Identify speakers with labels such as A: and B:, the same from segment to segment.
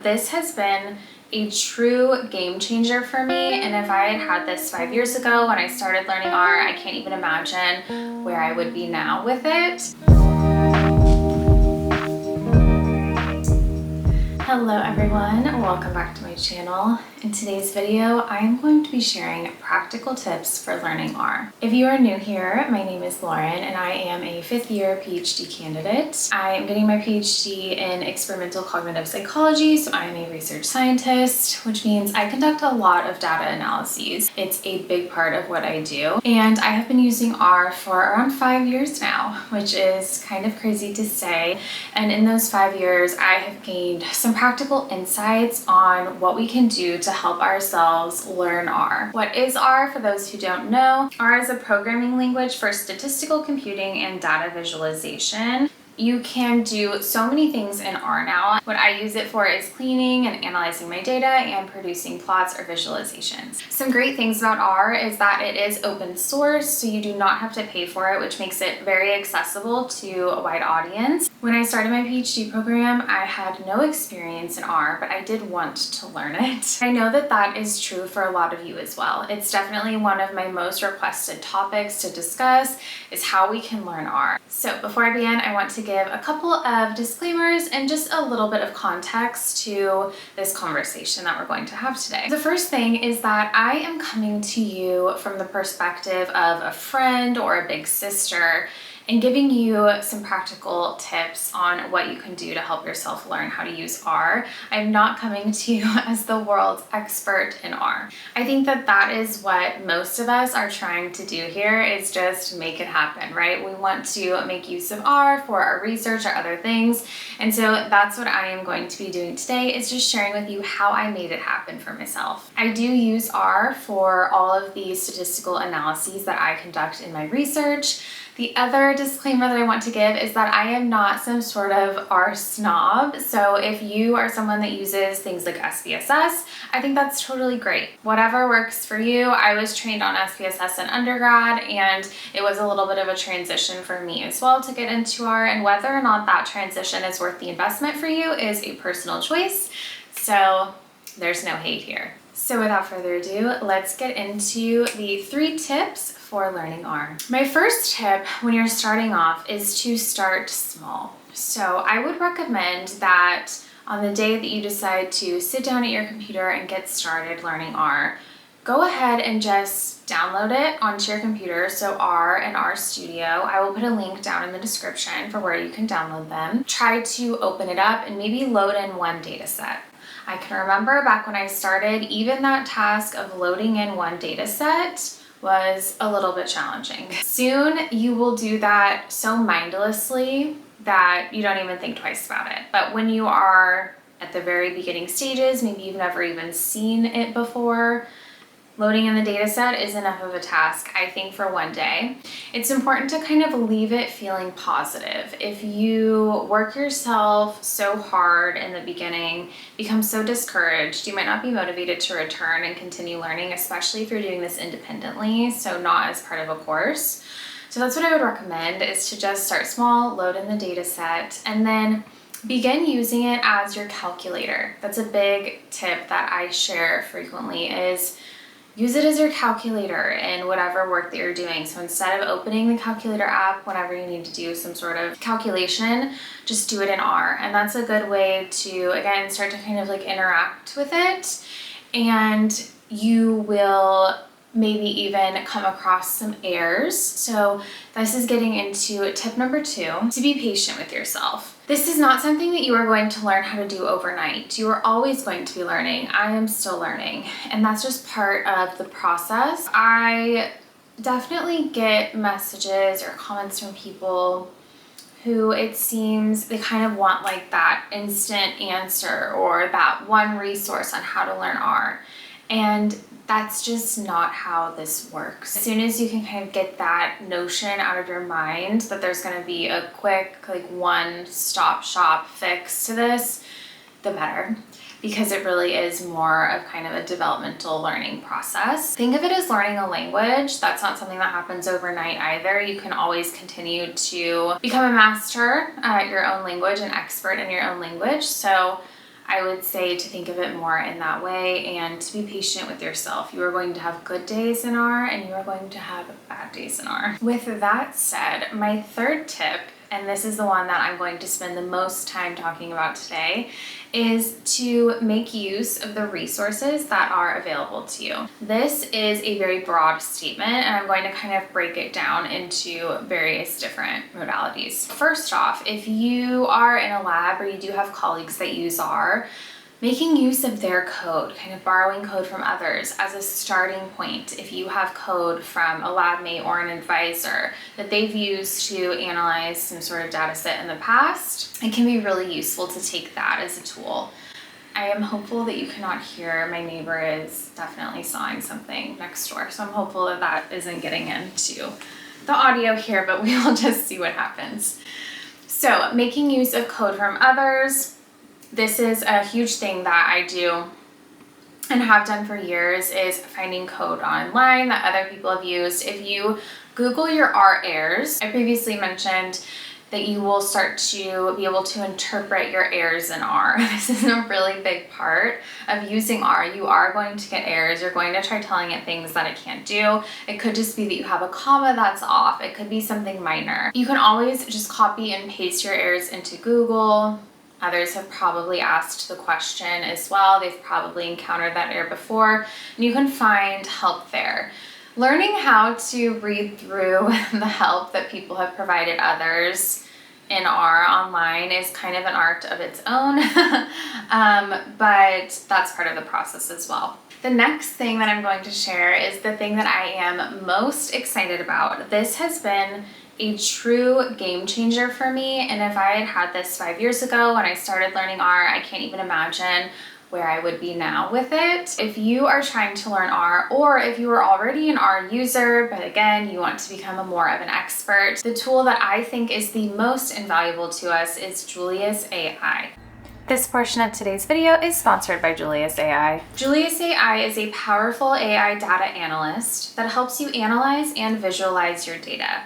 A: This has been a true game changer for me, and if I had had this 5 years ago when I started learning R, I can't even imagine where I would be now with it. Hello everyone, welcome back to my channel. In today's video, I am going to be sharing practical tips for learning R. If you are new here, my name is Lauren and I am a 5th year PhD candidate. I am getting my PhD in experimental cognitive psychology, so I am a research scientist, which means I conduct a lot of data analyses. It's a big part of what I do, and I have been using R for around 5 years now, which is kind of crazy to say. And in those 5 years, I have gained some practical insights on what we can do to help ourselves learn R. What is R, for those who don't know? R is a programming language for statistical computing and data visualization. You can do so many things in R now. What I use it for is cleaning and analyzing my data and producing plots or visualizations. Some great things about R is that it is open source, so you do not have to pay for it, which makes it very accessible to a wide audience. When I started my PhD program, I had no experience in R, but I did want to learn it. I know that that is true for a lot of you as well. It's definitely one of my most requested topics to discuss is how we can learn R. So before I begin, I want to give a couple of disclaimers and just a little bit of context to this conversation that we're going to have today. The first thing is that I am coming to you from the perspective of a friend or a big sister and giving you some practical tips on what you can do to help yourself learn how to use R. I'm not coming to you as the world's expert in R. I think that that is what most of us are trying to do here, is just make it happen, right? We want to make use of R for our research or other things. And so that's what I am going to be doing today, is just sharing with you how I made it happen for myself. I do use R for all of the statistical analyses that I conduct in my research. The other disclaimer that I want to give is that I am not some sort of R snob. So if you are someone that uses things like SPSS, I think that's totally great. Whatever works for you. I was trained on SPSS in undergrad, and it was a little bit of a transition for me as well to get into R, and whether or not that transition is worth the investment for you is a personal choice. So there's no hate here. So without further ado, let's get into the 3 tips for learning R. My first tip when you're starting off is to start small. So I would recommend that on the day that you decide to sit down at your computer and get started learning R, go ahead and just download it onto your computer. So R and R Studio. I will put a link down in the description for where you can download them. Try to open it up and maybe load in one data set. I can remember back when I started, even that task of loading in one data set was a little bit challenging. Soon you will do that so mindlessly that you don't even think twice about it. But when you are at the very beginning stages, maybe you've never even seen it before, loading in the data set is enough of a task, I think, for one day. It's important to kind of leave it feeling positive. If you work yourself so hard in the beginning, become so discouraged, you might not be motivated to return and continue learning, especially if you're doing this independently, so not as part of a course. So that's what I would recommend, is to just start small, load in the data set, and then begin using it as your calculator. That's a big tip that I share frequently, is use it as your calculator in whatever work that you're doing. So instead of opening the calculator app whenever you need to do some sort of calculation, just do it in R. And that's a good way to, again, start to kind of like interact with it. And you will maybe even come across some errors. So this is getting into tip number 2, to be patient with yourself. This is not something that you are going to learn how to do overnight. You are always going to be learning. I am still learning, and that's just part of the process. I definitely get messages or comments from people who it seems they kind of want like that instant answer or that one resource on how to learn R. And that's just not how this works. As soon as you can kind of get that notion out of your mind that there's gonna be a quick, like, one-stop shop fix to this, the better. Because it really is more of kind of a developmental learning process. Think of it as learning a language. That's not something that happens overnight either. You can always continue to become a master at your own language, an expert in your own language. So I would say to think of it more in that way and to be patient with yourself. You are going to have good days in R and you are going to have bad days in R. With that said, my third tip, and this is the one that I'm going to spend the most time talking about today, is to make use of the resources that are available to you. This is a very broad statement, and I'm going to kind of break it down into various different modalities. First off, if you are in a lab or you do have colleagues that use R, making use of their code, kind of borrowing code from others as a starting point. If you have code from a lab mate or an advisor that they've used to analyze some sort of data set in the past, it can be really useful to take that as a tool. I am hopeful that you cannot hear. My neighbor is definitely sawing something next door, so I'm hopeful that that isn't getting into the audio here, but we will just see what happens. So making use of code from others. This is a huge thing that I do and have done for years, is finding code online that other people have used. If you Google your R errors, I previously mentioned that you will start to be able to interpret your errors in R. This is a really big part of using R. You are going to get errors. You're going to try telling it things that it can't do. It could just be that you have a comma that's off. It could be something minor. You can always just copy and paste your errors into Google. Others have probably asked the question as well. They've probably encountered that error before, and you can find help there. Learning how to read through the help that people have provided others in R online is kind of an art of its own, but that's part of the process as well. The next thing that I'm going to share is the thing that I am most excited about. This has been a true game changer for me, and if I had had this 5 years ago when I started learning R, I can't even imagine where I would be now with it. If you are trying to learn R, or if you are already an R user, but again, you want to become more of an expert, the tool that I think is the most invaluable to us is Julius AI. This portion of today's video is sponsored by Julius AI. Julius AI is a powerful AI data analyst that helps you analyze and visualize your data.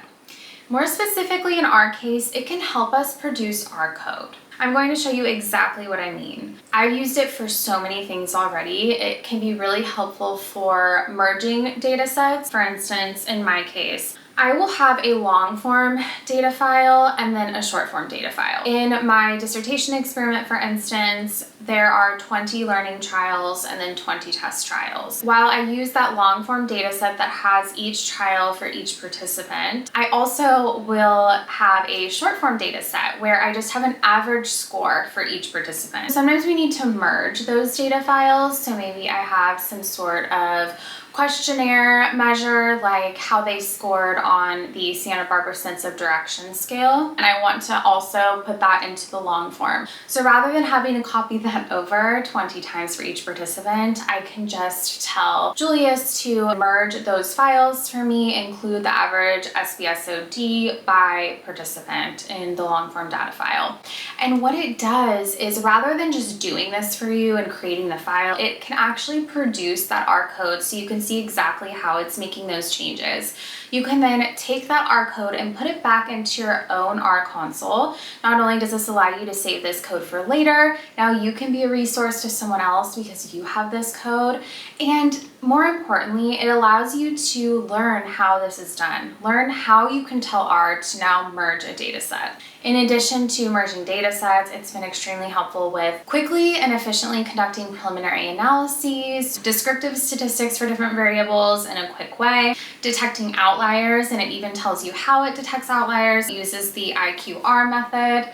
A: More specifically, in our case, it can help us produce R code. I'm going to show you exactly what I mean. I've used it for so many things already. It can be really helpful for merging data sets. For instance, in my case, I will have a long form data file and then a short form data file. In my dissertation experiment, for instance, there are 20 learning trials and then 20 test trials. While I use that long form data set that has each trial for each participant, I also will have a short form data set where I just have an average score for each participant. Sometimes we need to merge those data files, so maybe I have some sort of questionnaire measure, like how they scored on the Santa Barbara Sense of Direction scale, and I want to also put that into the long form. So rather than having to copy that over 20 times for each participant, I can just tell Julius to merge those files for me, include the average SBSOD by participant in the long form data file. And what it does is, rather than just doing this for you and creating the file, it can actually produce that R code so you can see exactly how it's making those changes. You can then take that R code and put it back into your own R console. Not only does this allow you to save this code for later, now you can be a resource to someone else because you have this code. And more importantly, it allows you to learn how this is done. Learn how you can tell R to now merge a data set. In addition to merging data sets, it's been extremely helpful with quickly and efficiently conducting preliminary analyses, descriptive statistics for different variables in a quick way, detecting outliers, and it even tells you how it detects outliers. It uses the IQR method,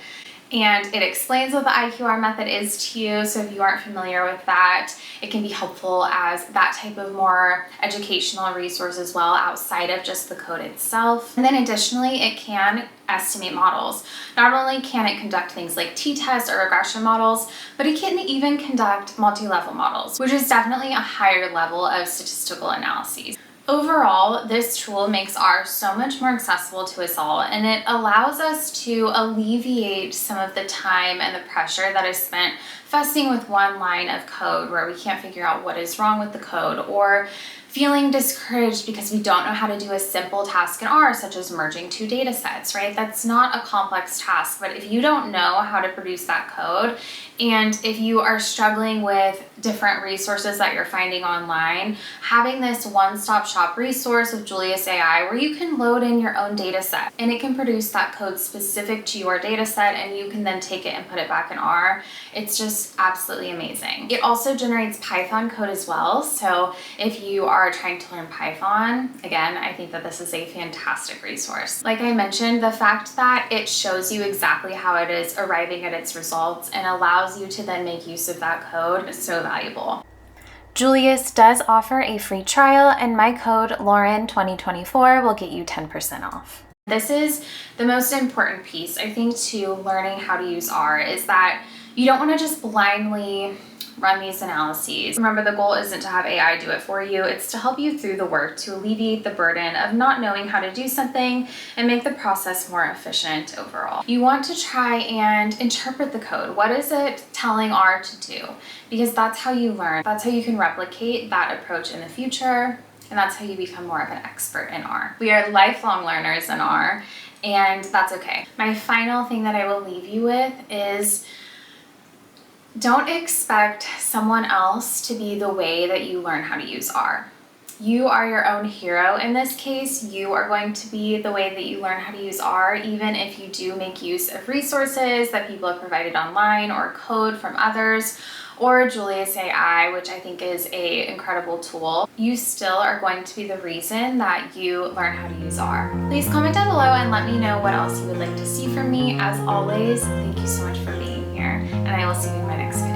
A: and it explains what the IQR method is to you. So if you aren't familiar with that, it can be helpful as that type of more educational resource as well, outside of just the code itself. And then additionally, it can estimate models. Not only can it conduct things like t-tests or regression models, but it can even conduct multi-level models, which is definitely a higher level of statistical analyses. Overall, this tool makes R so much more accessible to us all, and it allows us to alleviate some of the time and the pressure that is spent fussing with one line of code where we can't figure out what is wrong with the code, or feeling discouraged because we don't know how to do a simple task in R, such as merging two data sets, right? That's not a complex task, but if you don't know how to produce that code, and if you are struggling with different resources that you're finding online, having this one-stop shop resource with Julius AI where you can load in your own data set and it can produce that code specific to your data set, and you can then take it and put it back in R. It's just absolutely amazing. It also generates Python code as well. So if you are trying to learn Python, again, I think that this is a fantastic resource. Like I mentioned, the fact that it shows you exactly how it is arriving at its results and allows you to then make use of that code is so valuable. Julius does offer a free trial, and my code Lauren2024 will get you 10% off. This is the most important piece, I think, to learning how to use R, is that you don't want to just blindly run these analyses. Remember, the goal isn't to have AI do it for you. It's to help you through the work, to alleviate the burden of not knowing how to do something and make the process more efficient overall. You want to try and interpret the code. What is it telling R to do? Because that's how you learn. That's how you can replicate that approach in the future, and that's how you become more of an expert in R. We are lifelong learners in R, and that's okay. My final thing that I will leave you with is, don't expect someone else to be the way that you learn how to use R. You are your own hero in this case. You are going to be the way that you learn how to use R, even if you do make use of resources that people have provided online, or code from others, or Julius AI, which I think is an incredible tool. You still are going to be the reason that you learn how to use R. Please comment down below and let me know what else you would like to see from me. As always, thank you so much for being here, and I will see you in my next video.